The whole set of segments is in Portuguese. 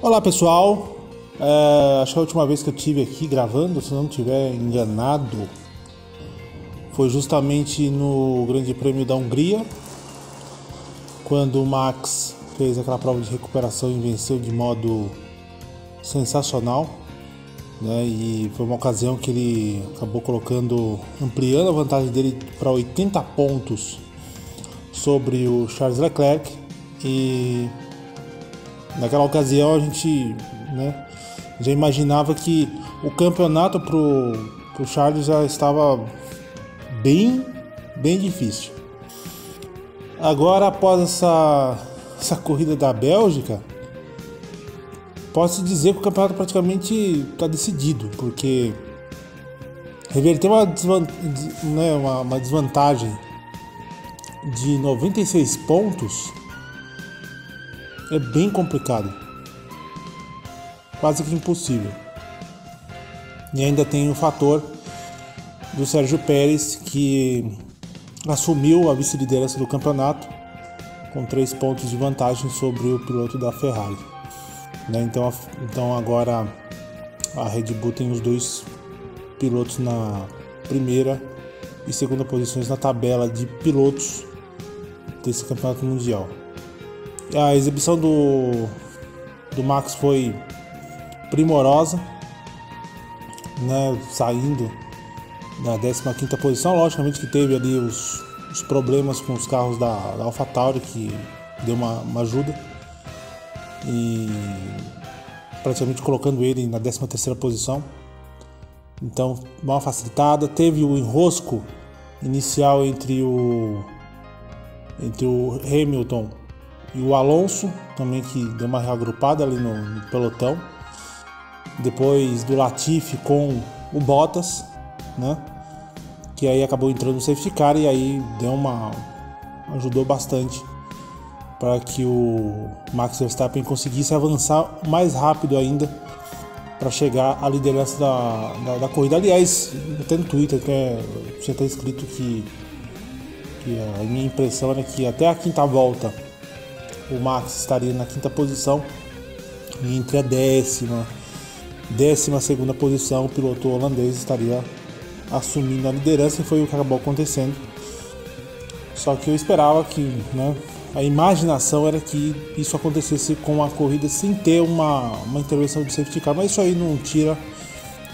Olá pessoal, acho que a última vez que eu estive aqui gravando, se não estiver enganado, foi justamente no Grande Prêmio da Hungria, quando o Max fez aquela prova de recuperação e venceu de modo sensacional, né? E foi uma ocasião que ele acabou ampliando a vantagem dele para 80 pontos sobre o Charles Leclerc. E naquela ocasião a gente, já imaginava que o campeonato pro Charles já estava bem difícil. Agora, após essa corrida da Bélgica, posso dizer que o campeonato praticamente está decidido, porque reverter uma desvantagem de 96 pontos é bem complicado, quase que impossível. E ainda tem o fator do Sérgio Pérez, que assumiu a vice-liderança do campeonato com 3 pontos de vantagem sobre o piloto da Ferrari, né? Então agora a Red Bull tem os dois pilotos na primeira e segunda posições na tabela de pilotos desse campeonato mundial. A exibição do Max foi primorosa, né? Saindo da 15ª posição. Logicamente que teve ali os problemas com os carros da AlphaTauri, que deu uma ajuda, e praticamente colocando ele na 13ª posição. Então, uma facilitada. Teve o enrosco inicial entre o Hamilton e o Alonso, também, que deu uma reagrupada ali no pelotão. Depois do Latifi com o Bottas, né? Que aí acabou entrando no safety car, e aí ajudou bastante para que o Max Verstappen conseguisse avançar mais rápido ainda para chegar à liderança da corrida. Aliás, até no Twitter tinha até escrito que a minha impressão era que até a quinta volta o Max estaria na 5ª posição, e entre a 12ª posição o piloto holandês estaria assumindo a liderança, e foi o que acabou acontecendo. Só que eu esperava que, a imaginação era que isso acontecesse com a corrida sem ter uma intervenção de safety car, mas isso aí não tira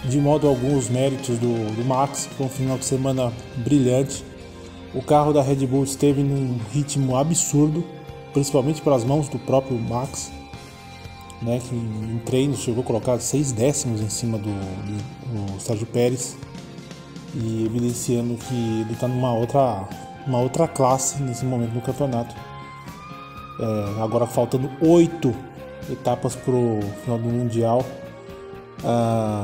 de modo algum os méritos do Max. Foi um final de semana brilhante. O carro da Red Bull esteve num ritmo absurdo, principalmente pelas mãos do próprio Max, né, que em treinos chegou a colocar 6 décimos em cima do Sérgio Pérez, e evidenciando que ele está numa outra classe nesse momento no campeonato. Agora faltando 8 etapas para o final do Mundial,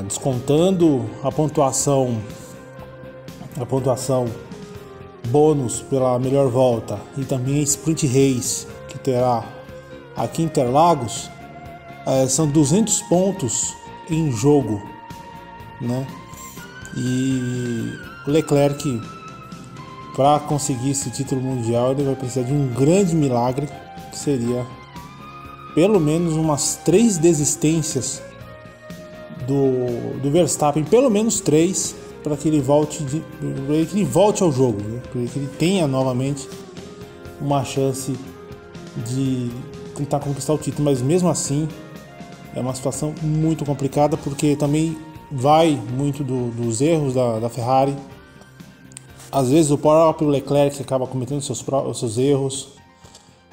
descontando a pontuação bônus pela melhor volta e também a Sprint Race, que terá aqui em Interlagos. São 200 pontos em jogo, né? E o Leclerc, para conseguir esse título mundial, ele vai precisar de um grande milagre, que seria pelo menos umas 3 desistências do Verstappen, pelo menos 3, para que ele volte ao jogo, né? Para que ele tenha novamente uma chance de tentar conquistar o título. Mas mesmo assim é uma situação muito complicada, porque também vai muito dos erros da Ferrari. Às vezes o próprio Leclerc acaba cometendo os seus erros.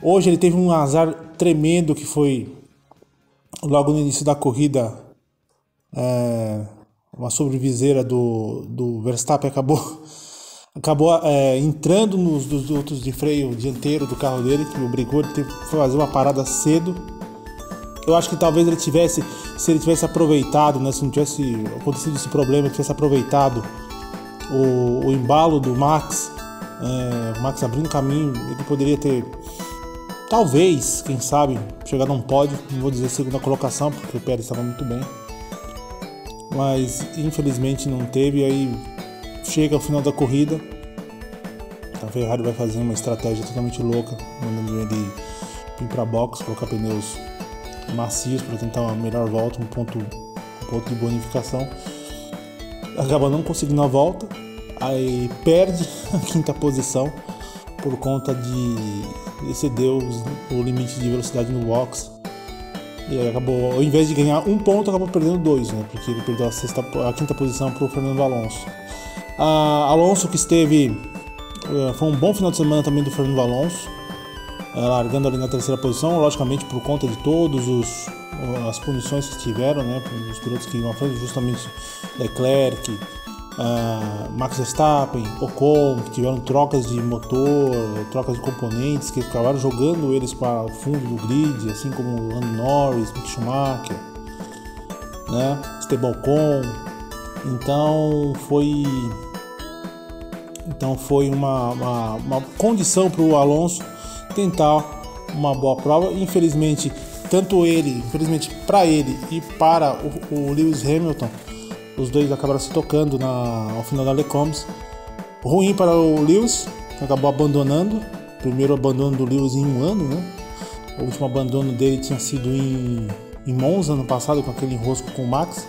Hoje ele teve um azar tremendo, que foi logo no início da corrida, uma sobreviseira do Verstappen acabou entrando nos dutos de freio dianteiro do carro dele, que obrigou ele a fazer uma parada cedo. Eu acho que talvez se ele tivesse aproveitado, né, se não tivesse acontecido esse problema, ele tivesse aproveitado o embalo do Max, o Max abrindo caminho, ele poderia ter, talvez, quem sabe, chegado a um pódio. Não vou dizer segunda colocação, porque o Pérez estava muito bem, mas infelizmente não teve. Aí chega ao final da corrida, a Ferrari vai fazer uma estratégia totalmente louca, mandando ele vir para box, colocar pneus macios para tentar uma melhor volta, um ponto de bonificação. Acaba não conseguindo a volta, aí perde a quinta posição por conta de exceder o limite de velocidade no box. E aí acabou, ao invés de ganhar um ponto, acabou perdendo 2, né? Porque ele perdeu a quinta posição para o Fernando Alonso. Alonso que esteve, foi um bom final de semana também do Fernando Alonso, largando ali na terceira posição, logicamente por conta de todas as punições que tiveram, né? Os pilotos que iam à frente, justamente Leclerc, Max Verstappen, Ocon, que tiveram trocas de motor, trocas de componentes, que acabaram jogando eles para o fundo do grid, assim como Lando Norris, Mick Schumacher, né? Esteban Ocon. Então foi uma condição para o Alonso tentar uma boa prova. Infelizmente para ele e para o Lewis Hamilton, os dois acabaram se tocando ao final da Le Combs. Ruim para o Lewis, que acabou abandonando. Primeiro abandono do Lewis em um ano, né? O último abandono dele tinha sido em Monza, ano passado, com aquele enrosco com o Max.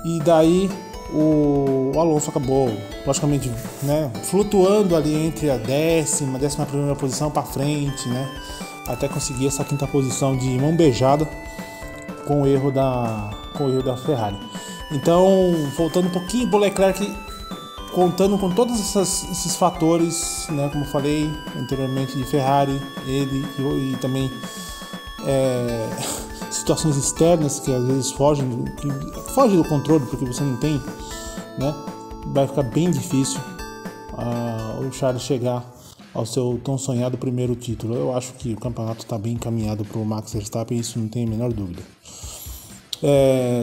E daí o Alonso acabou, logicamente, né, flutuando ali entre a 11ª posição para frente, né? Até conseguir essa quinta posição de mão beijada com o erro da Ferrari. Então, voltando um pouquinho para o Leclerc, contando com todos esses fatores, né, como eu falei anteriormente, de Ferrari, ele e também situações externas que às vezes fogem do controle, porque você não tem, né, vai ficar bem difícil o Charles chegar ao seu tão sonhado primeiro título. Eu acho que o campeonato está bem encaminhado para o Max Verstappen, isso não tem a menor dúvida.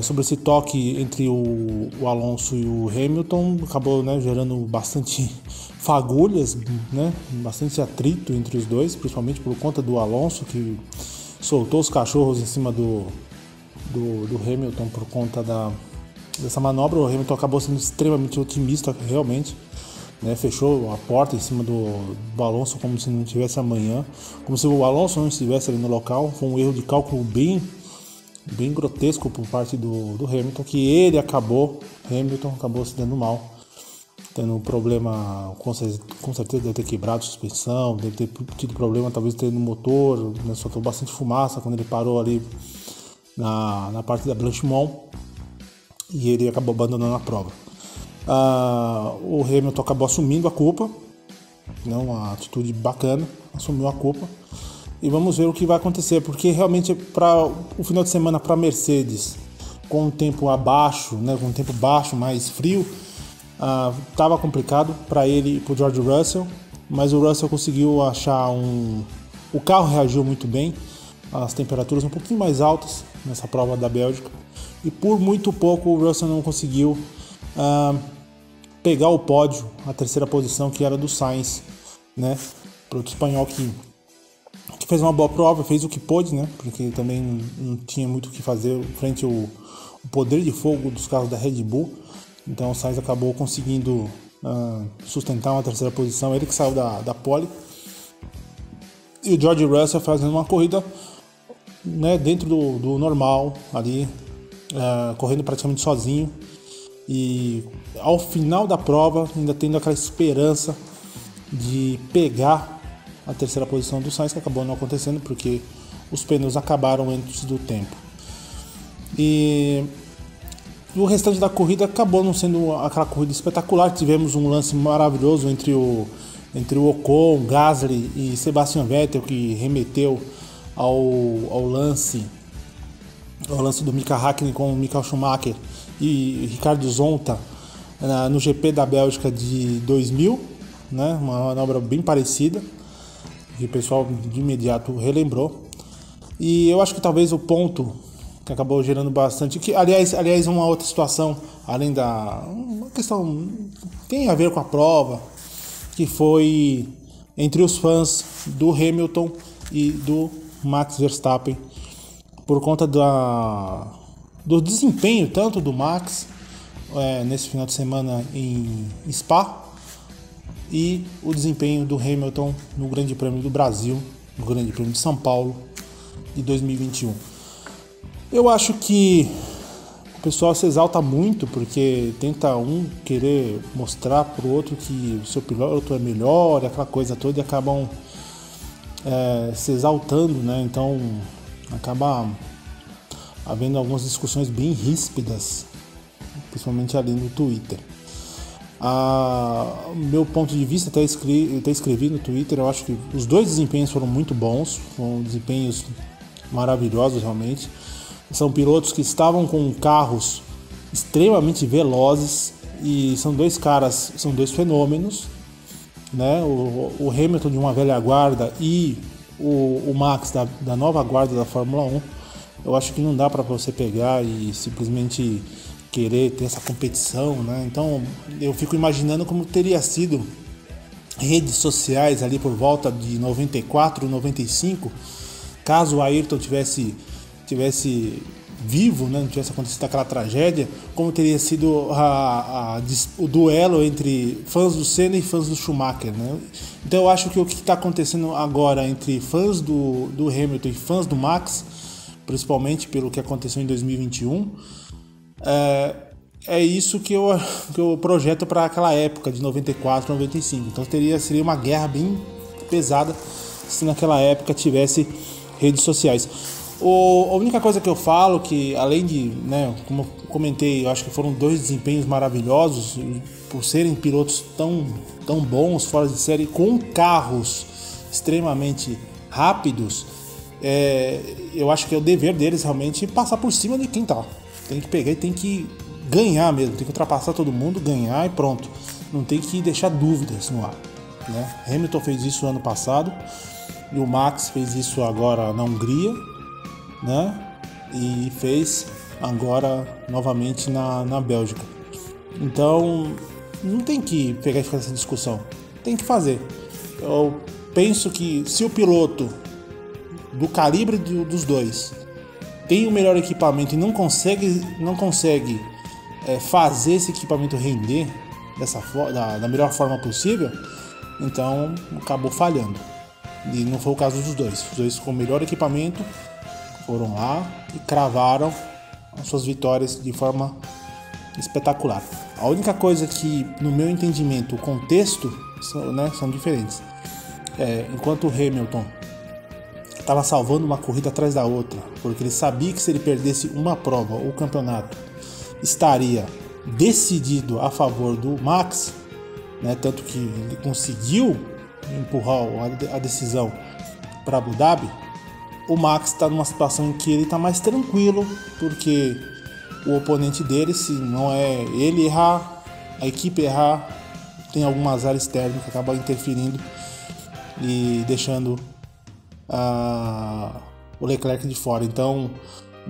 Sobre esse toque entre o Alonso e o Hamilton, acabou, né, gerando bastante fagulhas, né, bastante atrito entre os dois, principalmente por conta do Alonso, que soltou os cachorros em cima do Hamilton por conta dessa manobra. O Hamilton acabou sendo extremamente otimista, realmente, né, fechou a porta em cima do Alonso como se não tivesse amanhã, como se o Alonso não estivesse ali no local. Foi um erro de cálculo bem grotesco por parte do Hamilton, que Hamilton acabou se dando mal, tendo um problema, com certeza deve ter quebrado a suspensão, deve ter tido problema talvez no motor, né, soltou bastante fumaça quando ele parou ali na parte da Blanchimont, e ele acabou abandonando a prova. O Hamilton acabou assumindo a culpa, né, uma atitude bacana, assumiu a culpa. E vamos ver o que vai acontecer, porque realmente para o final de semana para a Mercedes, com um tempo abaixo, né, com um tempo baixo, mais frio, estava complicado para ele e para o George Russell, mas o Russell conseguiu achar o carro reagiu muito bem, as temperaturas um pouquinho mais altas nessa prova da Bélgica, e por muito pouco o Russell não conseguiu pegar o pódio, a terceira posição, que era do Sainz, né, para o espanhol que fez uma boa prova, fez o que pôde, né? Porque também não tinha muito o que fazer frente ao poder de fogo dos carros da Red Bull. Então o Sainz acabou conseguindo sustentar uma terceira posição, ele que saiu da pole. E o George Russell fazendo uma corrida, né, dentro do normal, ali, correndo praticamente sozinho. E ao final da prova, ainda tendo aquela esperança de pegar a terceira posição do Sainz, que acabou não acontecendo porque os pneus acabaram antes do tempo. E o restante da corrida acabou não sendo aquela corrida espetacular. Tivemos um lance maravilhoso entre o Ocon, Gasly e Sebastian Vettel, que remeteu ao lance do Mika Häkkinen com o Michael Schumacher e Ricardo Zonta no GP da Bélgica de 2000, né? Uma manobra bem parecida, que o pessoal de imediato relembrou. E eu acho que talvez o ponto que acabou gerando bastante, que aliás uma outra situação, além da uma questão tem a ver com a prova, que foi entre os fãs do Hamilton e do Max Verstappen, por conta do desempenho tanto do Max nesse final de semana em Spa, e o desempenho do Hamilton no Grande Prêmio do Brasil, no Grande Prêmio de São Paulo, de 2021. Eu acho que o pessoal se exalta muito porque tenta um querer mostrar pro outro que o seu piloto é melhor, aquela coisa toda, e acabam se exaltando, né? Então acaba havendo algumas discussões bem ríspidas, principalmente ali no Twitter. Meu ponto de vista, até escrevi no Twitter, eu acho que os dois desempenhos foram muito bons, foram desempenhos maravilhosos realmente. São pilotos que estavam com carros extremamente velozes e são dois caras, são dois fenômenos, né? O Hamilton de uma velha guarda e o Max da nova guarda da Fórmula 1. Eu acho que não dá para você pegar e simplesmente querer ter essa competição, né? Então eu fico imaginando como teria sido redes sociais ali por volta de 94, 95, caso o Ayrton tivesse vivo, né? Não tivesse acontecido aquela tragédia, como teria sido o duelo entre fãs do Senna e fãs do Schumacher, né? Então eu acho que o que está acontecendo agora entre fãs do Hamilton e fãs do Max, principalmente pelo que aconteceu em 2021, é isso que eu projeto para aquela época de 94, 95. Então seria uma guerra bem pesada se naquela época tivesse redes sociais. A única coisa que eu falo que, além de, né, como eu comentei, eu acho que foram dois desempenhos maravilhosos por serem pilotos tão bons, fora de série, com carros extremamente rápidos. Eu acho que é o dever deles realmente passar por cima de quem tá. Tem que pegar e tem que ganhar mesmo, tem que ultrapassar todo mundo, ganhar e pronto. Não tem que deixar dúvidas no ar, né? Hamilton fez isso ano passado e o Max fez isso agora na Hungria, né? E fez agora novamente na Bélgica. Então não tem que pegar e ficar essa discussão, tem que fazer. Eu penso que se o piloto do calibre dos dois tem o melhor equipamento e não consegue fazer esse equipamento render da melhor forma possível, então acabou falhando. E não foi o caso dos dois. Os dois com o melhor equipamento foram lá e cravaram as suas vitórias de forma espetacular. A única coisa que, no meu entendimento, o contexto são diferentes. Enquanto o Hamilton estava salvando uma corrida atrás da outra, porque ele sabia que se ele perdesse uma prova ou o campeonato estaria decidido a favor do Max, né? Tanto que ele conseguiu empurrar a decisão para Abu Dhabi. O Max está numa situação em que ele está mais tranquilo, porque o oponente dele, se não é ele errar, a equipe errar, tem algum azar externo que acaba interferindo e deixando o Leclerc de fora. Então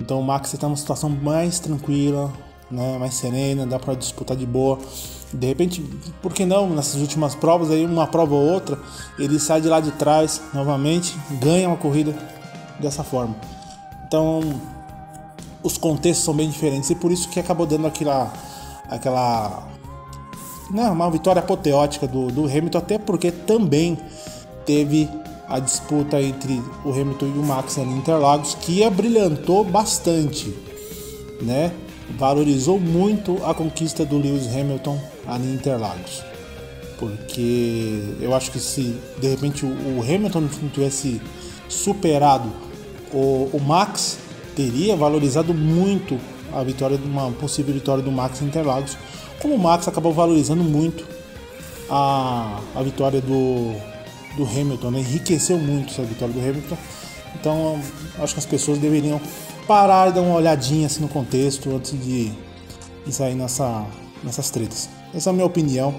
o Max está numa situação mais tranquila, né, mais serena, dá para disputar de boa. De repente, por que não, nessas últimas provas, aí uma prova ou outra, ele sai de lá de trás novamente, ganha uma corrida dessa forma. Então os contextos são bem diferentes e por isso que acabou dando aquela uma vitória apoteótica do Hamilton, até porque também teve a disputa entre o Hamilton e o Max ali em Interlagos, que abrilhantou bastante, né? Valorizou muito a conquista do Lewis Hamilton ali em Interlagos, porque eu acho que se de repente o Hamilton não tivesse superado o Max, teria valorizado muito a vitória, uma possível vitória do Max em Interlagos, como o Max acabou valorizando muito a vitória do Hamilton, né? Enriqueceu muito essa vitória do Hamilton. Então acho que as pessoas deveriam parar e dar uma olhadinha assim no contexto antes de sair nessas tretas. Essa é a minha opinião.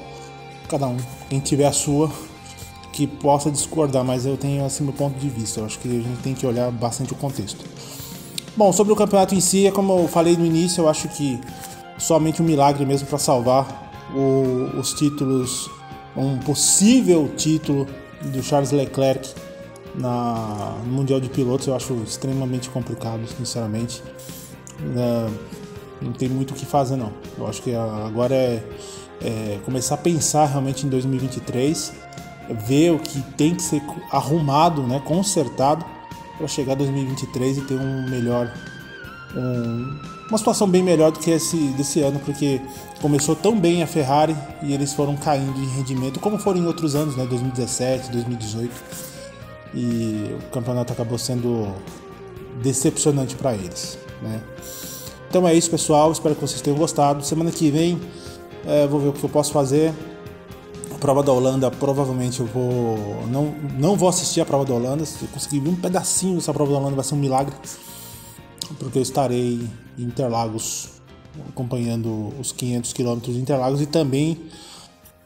Cada um, quem tiver a sua, que possa discordar, mas eu tenho assim meu ponto de vista. Eu acho que a gente tem que olhar bastante o contexto. Bom, sobre o campeonato em si, como eu falei no início, eu acho que somente um milagre mesmo para salvar os títulos, um possível título do Charles Leclerc no Mundial de Pilotos. Eu acho extremamente complicado, sinceramente. Não tem muito o que fazer, não. Eu acho que agora é começar a pensar realmente em 2023, ver o que tem que ser arrumado, né, consertado, para chegar a 2023 e ter uma situação bem melhor do que desse ano, porque começou tão bem a Ferrari e eles foram caindo em rendimento, como foram em outros anos, né, 2017, 2018, e o campeonato acabou sendo decepcionante para eles, né? Então é isso, pessoal, espero que vocês tenham gostado. Semana que vem vou ver o que eu posso fazer. A prova da Holanda, provavelmente eu não vou assistir a prova da Holanda. Se eu conseguir ver um pedacinho dessa prova da Holanda vai ser um milagre, porque eu estarei em Interlagos acompanhando os 500 km de Interlagos e também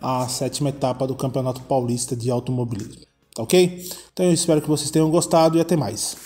a 7ª etapa do Campeonato Paulista de Automobilismo, tá ok? Então eu espero que vocês tenham gostado e até mais.